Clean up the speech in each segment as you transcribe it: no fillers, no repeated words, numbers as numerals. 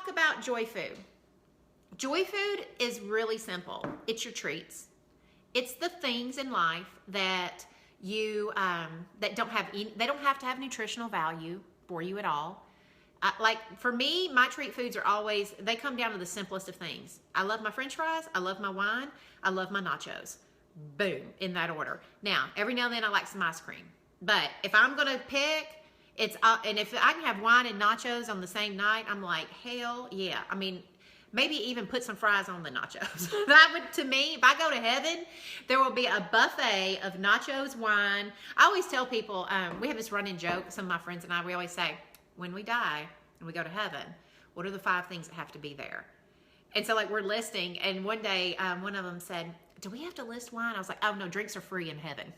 talk about joy food. Joy food is really simple. It's your treats. It's the things in life that you that don't have they don't have to have nutritional value for you at all. Like for me, my treat foods are always, they come down to the simplest of things. I love my French fries. I love my wine. I love my nachos. Boom, in that order. Now, every now and then I like some ice cream. But if I'm gonna pick, it's and if I can have wine and nachos on the same night, I'm like, hell yeah. I mean, maybe even put some fries on the nachos. That would, to me, if I go to heaven, there will be a buffet of nachos, wine. I always tell people, we have this running joke, some of my friends and I, we always say, when we die and we go to heaven, what are the 5 things that have to be there? And so like we're listing, and one day one of them said, do we have to list wine? I was like, oh no, drinks are free in heaven.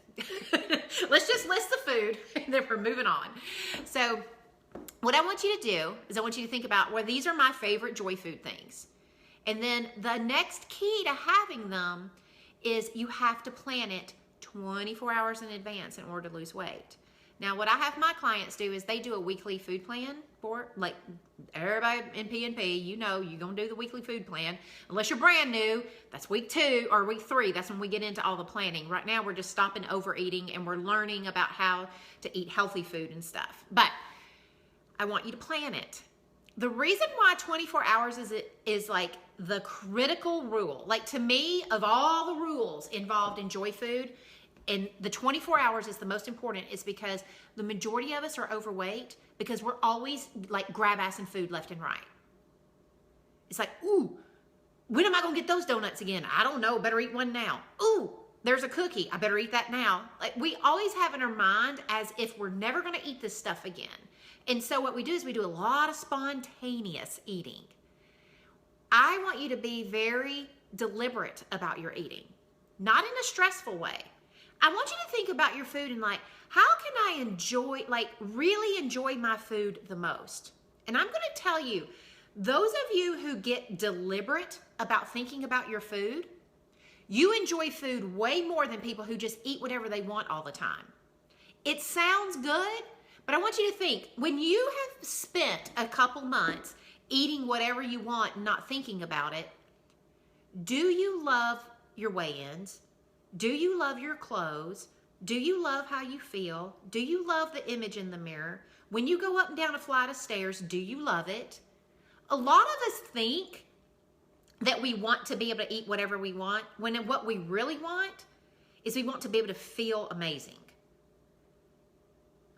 Let's just list the food and then we're moving on. So what I want you to do is I want you to think about, well, these are my favorite joy food things. And then the next key to having them is you have to plan it 24 hours in advance in order to lose weight. Now, what I have my clients do is they do a weekly food plan for, like everybody in PNP, you know, you're going to do the weekly food plan. Unless you're brand new, that's week 2 or week 3. That's when we get into all the planning. Right now, we're just stopping overeating and we're learning about how to eat healthy food and stuff. But I want you to plan it. The reason why 24 hours is like the critical rule, like to me, of all the rules involved in joy food, and the 24 hours is the most important, is because the majority of us are overweight because we're always like grab-assing food left and right. It's like, ooh, when am I gonna get those donuts again? I don't know, better eat one now. Ooh, there's a cookie, I better eat that now. Like we always have in our mind as if we're never gonna eat this stuff again. And so what we do is we do a lot of spontaneous eating. I want you to be very deliberate about your eating, not in a stressful way. I want you to think about your food and like, how can I enjoy, like really enjoy my food the most? And I'm gonna tell you, those of you who get deliberate about thinking about your food, you enjoy food way more than people who just eat whatever they want all the time. It sounds good, but I want you to think, when you have spent a couple months eating whatever you want and not thinking about it, do you love your weigh-ins? Do you love your clothes? Do you love how you feel? Do you love the image in the mirror? When you go up and down a flight of stairs, do you love it? A lot of us think that we want to be able to eat whatever we want, when what we really want is we want to be able to feel amazing.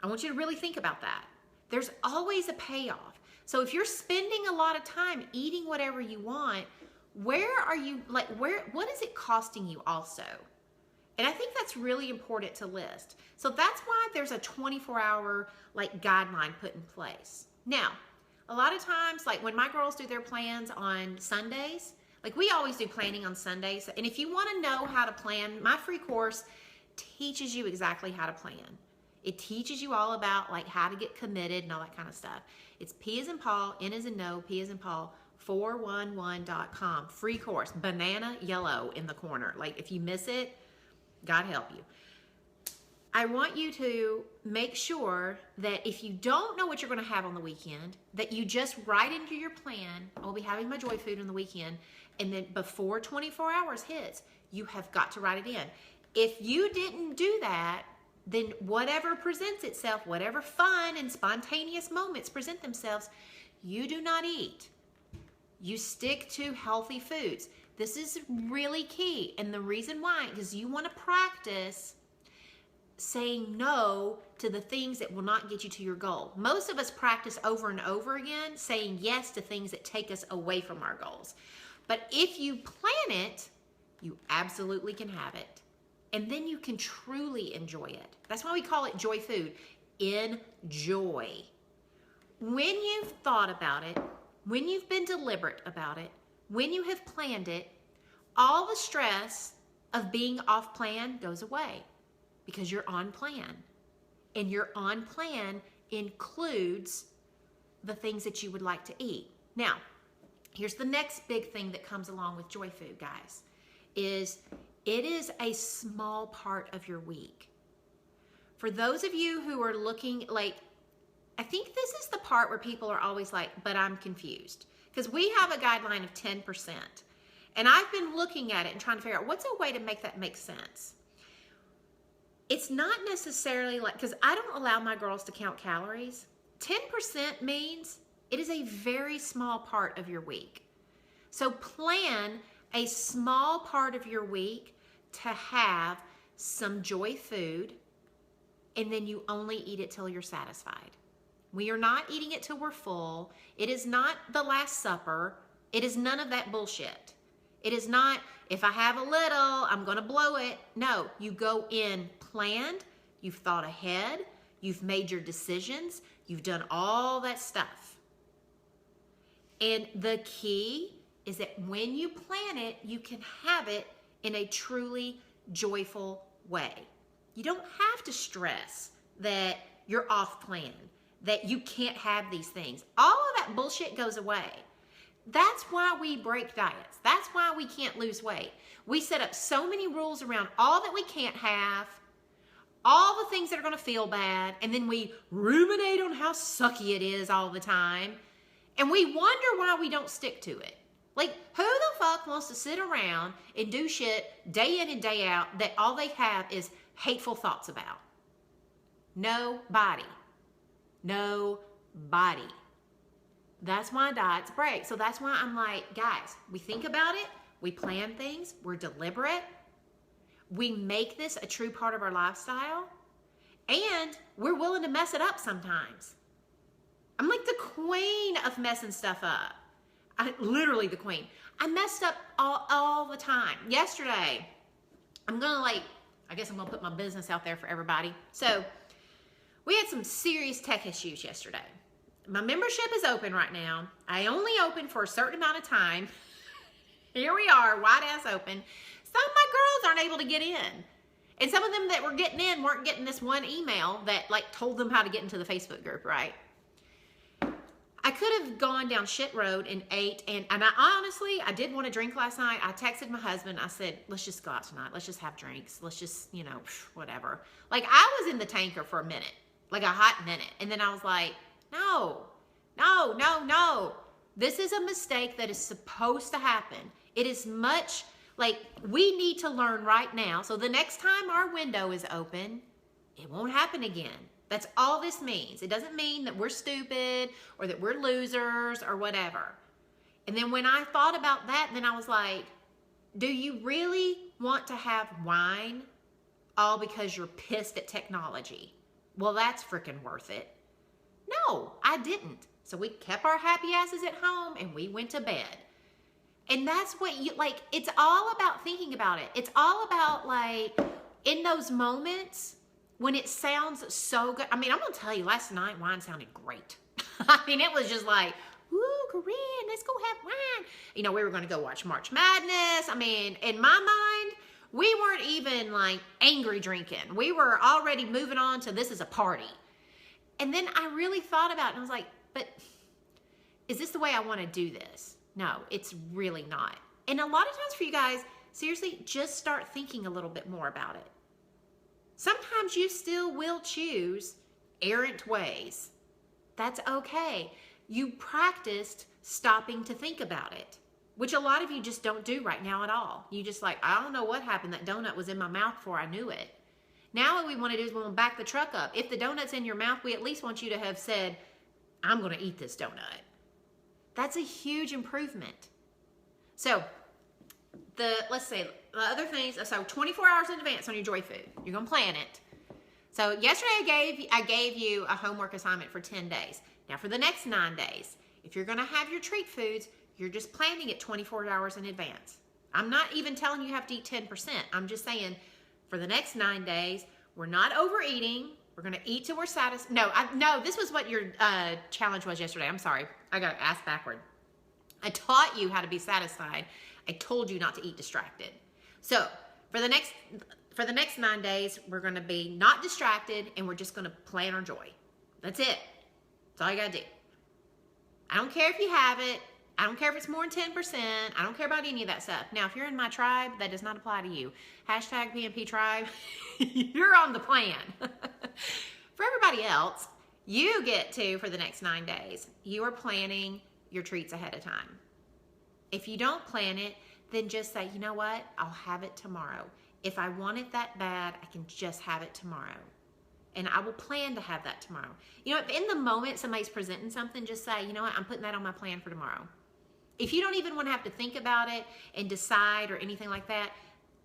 I want you to really think about that. There's always a payoff. So if you're spending a lot of time eating whatever you want, where are you, like, what is it costing you also? And I think that's really important to list. So that's why there's a 24-hour like guideline put in place. Now, a lot of times, like when my girls do their plans on Sundays, like we always do planning on Sundays. And if you want to know how to plan, my free course teaches you exactly how to plan. It teaches you all about like how to get committed and all that kind of stuff. It's P as in Paul, N as in no, P as in Paul, 411.com. Free course, banana yellow in the corner. Like if you miss it, God help you. I want you to make sure that if you don't know what you're going to have on the weekend, that you just write into your plan, I'll be having my joy food on the weekend, and then before 24 hours hits, you have got to write it in. If you didn't do that, then whatever presents itself, whatever fun and spontaneous moments present themselves, you do not eat. You stick to healthy foods. This is really key. And the reason why is you want to practice saying no to the things that will not get you to your goal. Most of us practice over and over again saying yes to things that take us away from our goals. But if you plan it, you absolutely can have it. And then you can truly enjoy it. That's why we call it joy food. Enjoy. When you've thought about it, when you've been deliberate about it, when you have planned it, all the stress of being off plan goes away because you're on plan. And your on plan includes the things that you would like to eat. Now, here's the next big thing that comes along with joy food, guys, is it is a small part of your week. For those of you who are looking, like, I think this is the part where people are always like, but I'm confused. because we have a guideline of 10%. And I've been looking at it and trying to figure out what's a way to make that make sense. It's not necessarily like, because I don't allow my girls to count calories. 10% means it is a very small part of your week. So plan a small part of your week to have some joy food, and then you only eat it till you're satisfied. We are not eating it till we're full. It is not the Last Supper. It is none of that bullshit. It is not, if I have a little, I'm going to blow it. No, you go in planned. You've thought ahead. You've made your decisions. You've done all that stuff. And the key is that when you plan it, you can have it in a truly joyful way. You don't have to stress that you're off plan, that you can't have these things. All of that bullshit goes away. That's why we break diets. That's why we can't lose weight. We set up so many rules around all that we can't have, all the things that are going to feel bad, and then we ruminate on how sucky it is all the time, and we wonder why we don't stick to it. Like, who the fuck wants to sit around and do shit day in and day out that all they have is hateful thoughts about? Nobody. Nobody. That's why diets break. So that's why I'm like, guys, we think about it, we plan things, we're deliberate, we make this a true part of our lifestyle, and we're willing to mess it up sometimes. I'm like the queen of messing stuff up. Literally the queen. I messed up all the time. Yesterday, I guess I'm gonna put my business out there for everybody. So we had some serious tech issues yesterday. My membership is open right now. I only open for a certain amount of time. Here we are, wide ass open. Some of my girls aren't able to get in. And some of them that were getting in weren't getting this one email that like told them how to get into the Facebook group, right? I could have gone down shit road and ate, and I did want to drink last night. I texted my husband. I said, let's just go out tonight. Let's just have drinks. Let's just, whatever. Like, I was in the tanker for a minute, like a hot minute. And then I was like, no. This is a mistake that is supposed to happen. It is much, like, we need to learn right now. So the next time our window is open, it won't happen again. That's all this means. It doesn't mean that we're stupid or that we're losers or whatever. And then when I thought about that, then I was like, do you really want to have wine all because you're pissed at technology? Well, that's freaking worth it. No, I didn't. So we kept our happy asses at home and we went to bed. And that's what it's all about thinking about it. It's all about like in those moments when it sounds so good. I mean, I'm going to tell you, last night, wine sounded great. I mean, it was just like, woo, Corinne, let's go have wine. We were going to go watch March Madness. I mean, in my mind, we weren't even like angry drinking. We were already moving on to this is a party. And then I really thought about it and I was like, but is this the way I want to do this? No, it's really not. And a lot of times for you guys, seriously, just start thinking a little bit more about it. Sometimes you still will choose errant ways. That's okay. You practiced stopping to think about it, which a lot of you just don't do right now at all. You just like, I don't know what happened. That donut was in my mouth before I knew it. Now what we want to do is we want to back the truck up. If the donut's in your mouth, we at least want you to have said, I'm going to eat this donut. That's a huge improvement. So let's say the other things, so 24 hours in advance on your joy food. You're going to plan it. So yesterday I gave you a homework assignment for 10 days. Now for the next 9 days, if you're going to have your treat foods, you're just planning it 24 hours in advance. I'm not even telling you have to eat 10%. I'm just saying for the next 9 days, we're not overeating. We're going to eat till we're satisfied. No, this was what your challenge was yesterday. I'm sorry. I got ass backward. I taught you how to be satisfied. I told you not to eat distracted. So for the next 9 days, we're going to be not distracted and we're just going to plan our joy. That's it. That's all you got to do. I don't care if you have it. I don't care if it's more than 10%. I don't care about any of that stuff. Now, if you're in my tribe, that does not apply to you. Hashtag PNP tribe. You're on the plan. For everybody else, you get to, for the next 9 days, you are planning your treats ahead of time. If you don't plan it, then just say, you know what? I'll have it tomorrow. If I want it that bad, I can just have it tomorrow. And I will plan to have that tomorrow. You know, if in the moment somebody's presenting something, just say, you know what? I'm putting that on my plan for tomorrow. If you don't even want to have to think about it and decide or anything like that,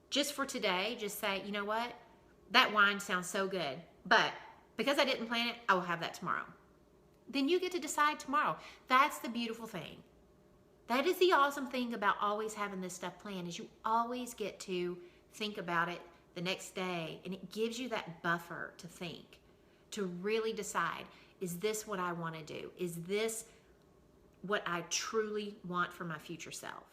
just for today, just say, you know what? That wine sounds so good, but because I didn't plan it, I will have that tomorrow. Then you get to decide tomorrow. That's the beautiful thing. That is the awesome thing about always having this stuff planned, is you always get to think about it the next day, and it gives you that buffer to think, to really decide, is this what I want to do? Is this what I truly want for my future self?